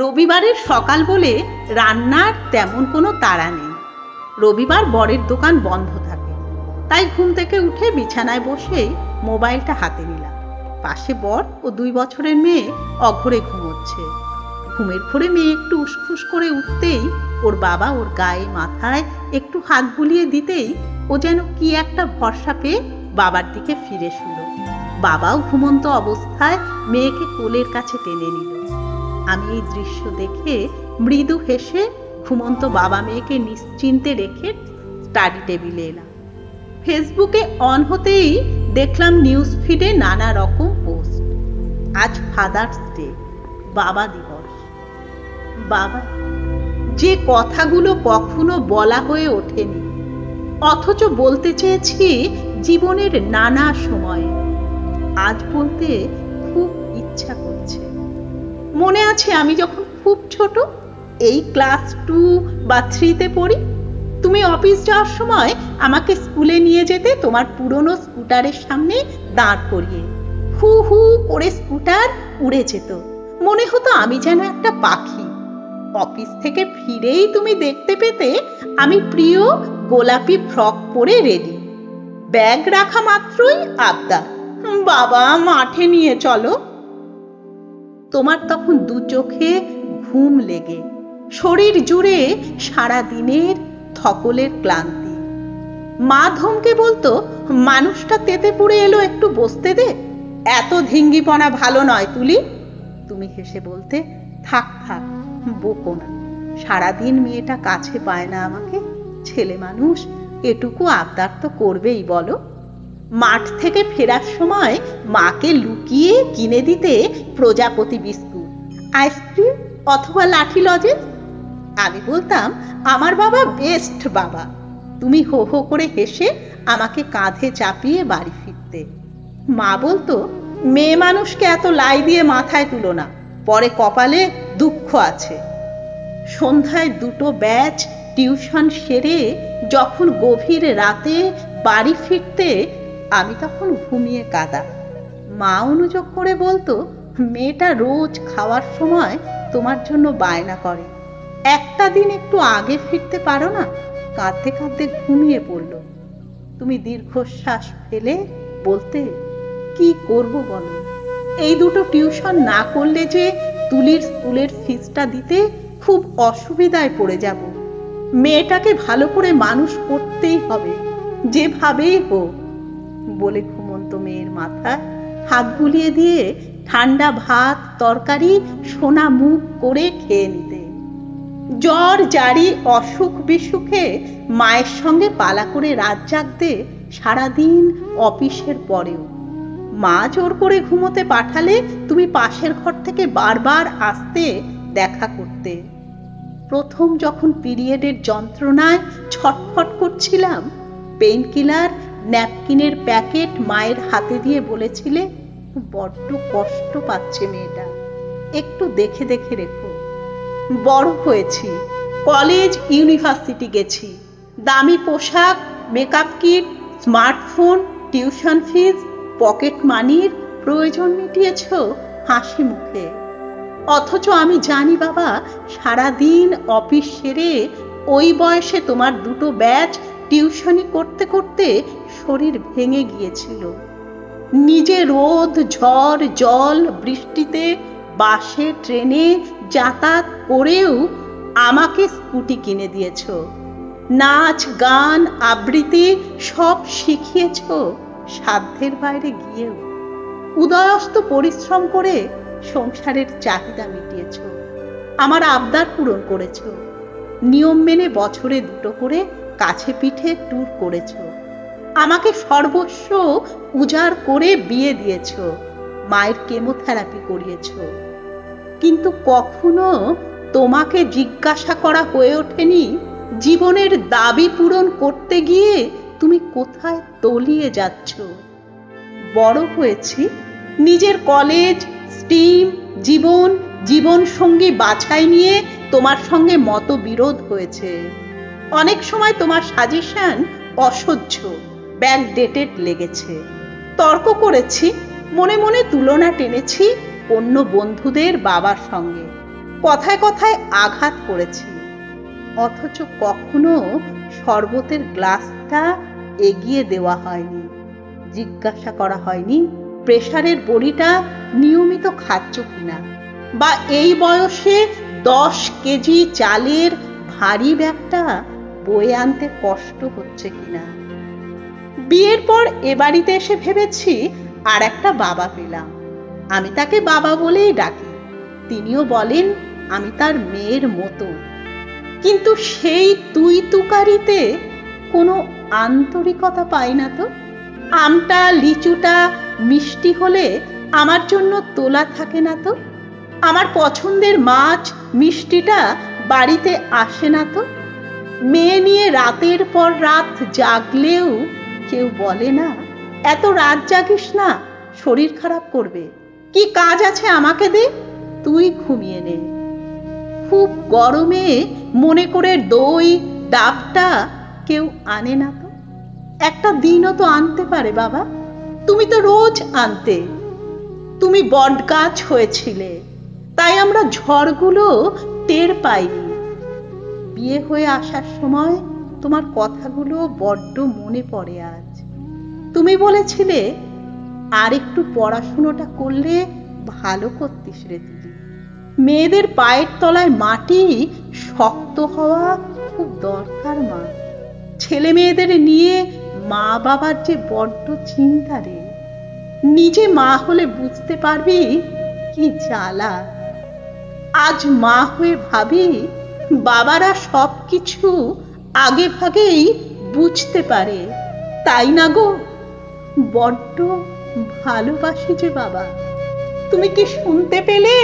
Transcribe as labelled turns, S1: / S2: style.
S1: রবিবারের সকাল বলে রান্নার তেমন কোনো তাড়া নেই। রবিবার বরের দোকান বন্ধ থাকে, তাই ঘুম থেকে উঠে বিছানায় বসেই মোবাইলটা হাতে নিলাম। পাশে বর ও 2 বছরের মেয়ে অঘরে ঘুমোচ্ছে। ঘুমের ঘোরে মেয়ে একটু উসখুস করে উঠতেই ওর বাবা ওর গায়ে মাথায় একটু হাত বুলিয়ে দিতেই ও যেন কি একটা ভরসা পেয়ে বাবার দিকে ফিরে শুলো। বাবাও ঘুমন্ত অবস্থায় মেয়েকে কোলের কাছে টেনে নিল। আমি এই দৃশ্য দেখে মৃদু হেসে ঘুমন্ত বাবা মেয়েকে নিশ্চিন্তে রেখে স্টাডি টেবিলে এলাম। ফেসবুকে অন হতেই দেখলাম নিউজ ফিডে নানা রকম পোস্ট। আজ ফাদার্স ডে, বাবা দিবস। বাবা, যে কথাগুলো কখনো বলা হয়ে ওঠেনি, অথচ বলতে চেয়েছি জীবনের নানা সময়ে, আজ বলতে খুব ইচ্ছা করছে। মনে আছে আমি যখন খুব ছোট, এই ক্লাস 2 বা 3-তে পড়ি, তুমি অফিস যাওয়ার সময় আমাকে স্কুলে নিয়ে যেতে তোমার পুরনো স্কুটারের সামনে দাঁড় করিয়ে। হু হু করে স্কুটার উড়ে যেত, মনে হতো আমি যেন একটা পাখি। অফিস থেকে ফিরেই তুমি দেখতে পেতে আমি প্রিয় গোলাপি ফ্রক পরে রেডি। ব্যাগ রাখা মাত্রই আবদার, বাবা মাঠে নিয়ে চলো। তোমার তখন 2 চোখে ঘুম লেগে, শরীর জুড়ে সারা দিনের ধকলের ক্লান্তি। মা ধমকে বলতো, মানুষটা তেতে পুড়ে এলো, একটু বসতে দে, এত ধিঙ্গিপনা ভালো নয় তুলি। তুমি হেসে বলতে, থাক থাক, বকো না, সারাদিন মেয়েটা কাছে পায় না আমাকে, ছেলে মানুষ এটুকু আবদার তো করবেই বলো। মাঠ থেকে ফেরার সময় মাকে লুকিয়ে কিনে দিতে প্রজাপতি বিস্কুট, আইসক্রিম অথবা লাঠি লজেন্স। আমি বলতাম, আমার বাবা বেস্ট বাবা। তুমি হো হো করে হেসে আমাকে কাঁধে চাপিয়ে বাড়ি ফিরতে। মা বলতো, মেয়ে মানুষকে এত লাই দিয়ে মাথায় তুলো না, পরে কপালে দুঃখ আছে। সন্ধ্যায় 2টো ব্যাচ টিউশন সেরে যখন গভীর রাতে বাড়ি ফিরতে, আমি তখন ঘুমিয়ে কাঁদা। মা অনুযোগ করে বলতো, মেয়েটা রোজ খাওয়ার সময় তোমার জন্য বায়না করে, একটা দিন একটু আগে ফিরতে পারো না। কাঁদতে কাঁদতে ঘুমিয়ে পড়ল। তুমি দীর্ঘশ্বাস ফেলে বলতে, কি করব বলো, এই 2টো টিউশন না করলে যে তুলির স্কুলের ফিসটা দিতে খুব অসুবিধায় পড়ে যাব। মেয়েটাকে ভালো করে মানুষ করতেই হবে, যেভাবেই হোক বলে ঘুমন্ত মেয়ের মাথায় হাত বুলিয়ে দিয়ে ঠান্ডা ভাত তরকারি সোনা মুখ করে খেয়ে নিতে। জ্বর জারি অসুখ বিসুখে মায়ের সঙ্গে পালা করে রাত জাগতে সারাদিন অফিসের পরেও। মা জোর করে ঘুমোতে পাঠালে তুমি পাশের ঘর থেকে বারবার আসতে দেখা করতে। প্রথম যখন পিরিয়ডের যন্ত্রণায় ছটফট করছিলাম, পেইন কিলার ন্যাপকিনের প্যাকেট মায়ের হাতে দিয়ে বলেছিলে, বড্ড কষ্ট পাচ্ছে মেয়েটা, একটু দেখে দেখে রেখো। বড় হয়েছি, কলেজ ইউনিভার্সিটি গেছি, দামি পোশাক, makeup kit, smartphone, tuition fees, pocket মানির প্রয়োজন মিটিয়েছ হাসি মুখে। অথচ আমি জানি বাবা, সারাদিন অফিস সেরে ওই বয়সে তোমার 2টো ব্যাচ টিউশনি করতে করতে শরীর ভেঙে গিয়েছিল। নিজে রোদ ঝড় জল বৃষ্টিতে বাসে ট্রেনে যাতায়াত করেও আমাকে স্কুটি কিনে দিয়েছ। নাচ গান আবৃত্তি সব শিখিয়েছ, সাধ্যের বাইরে গিয়েও। উদয়স্ত পরিশ্রম করে সংসারের চাহিদা মিটিয়েছ, আমার আবদার পূরণ করেছ। নিয়ম মেনে বছরে 2টো করে কাছে পিঠে ট্যুর করেছ। আমাকে সর্বস্ব উজাড় করে বিয়ে দিয়েছ, মায়ের কেমোথেরাপি করিয়েছ। কিন্তু কখনো তোমাকে জিজ্ঞাসা করা হয়ে ওঠেনি, জীবনের দাবি পূরণ করতে গিয়ে তুমি কোথায় তলিয়ে যাচ্ছ। বড় হয়েছি, নিজের কলেজ, স্ট্রিম, জীবন সঙ্গী বাছাই নিয়ে তোমার সঙ্গে মতবিরোধ হয়েছে। অনেক সময় তোমার সাজেশন অসহ্য, ব্যাকডেটেড লেগেছে। তর্ক করেছি, মনে মনে তুলনা টেনেছি অন্য বন্ধুদের বাবার সঙ্গে। কথায় কথায় আঘাত করেছি, অথচ কখনো শরবতের গ্লাসটা এগিয়ে দেওয়া হয়নি, জিজ্ঞাসা করা হয়নি প্রেসারের বড়িটা নিয়মিত খাচ্ছ কিনা, বা এই বয়সে 10 কেজি চালের ভারী ব্যাগটা বয়ে আনতে কষ্ট হচ্ছে কিনা। বিয়ের পর এ বাড়িতে এসে ভেবেছি আর একটা বাবা পেলাম, আমি তাকে বাবা বলেই ডাকি, তিনিও বলেন আমি তার মেয়ের মতো। কিন্তু সেই তুই তুকারিতে কোনো আন্তরিকতা পাই না তো। আমটা লিচুটা মিষ্টি হলে আমার জন্য তোলা থাকে না তো। আমার পছন্দের মাছ মিষ্টিটা বাড়িতে আসে না তো। মেয়ে নিয়ে রাতের পর রাত জাগলেও কেউ বলে না এত রাত জাগিস না, শরীর খারাপ করবে, কি কাজ আছে আমাকে দে, তুই ঘুমিয়ে নে। খুব গরমে মনে করে দই ডাবটা কেউ আনে না তো। একটা দিনও তো আনতে পারে বাবা, তুমি তো রোজ আনতে। তুমি বট গাছ হয়েছিলে, তাই আমরা ঝড়গুলো টের পাইনি। বিয়ে হয়ে আসার সময় তোমার কথাগুলো বড্ড মনে পড়ে আজ। তুমি বলেছিলে আর একটু পড়াশুনোটা করলে ভালো করতিস রে দিদি। মেয়েদের পায়ের তলায় মাটি শক্ত হওয়া খুব দরকার মা। ছেলে মেয়েদের নিয়ে মা বাবার যে বড্ড চিন্তা রে। নিজে মা হলে বুঝতে পারবি কি জ্বালা। আজ মা হয়ে ভাবি বাবারা সবকিছু আগে ভাগেই বুঝতে পারে, তাই না গো? বড্ড ভালোবাসি যে বাবা। তুমি কি শুনতে পেলে?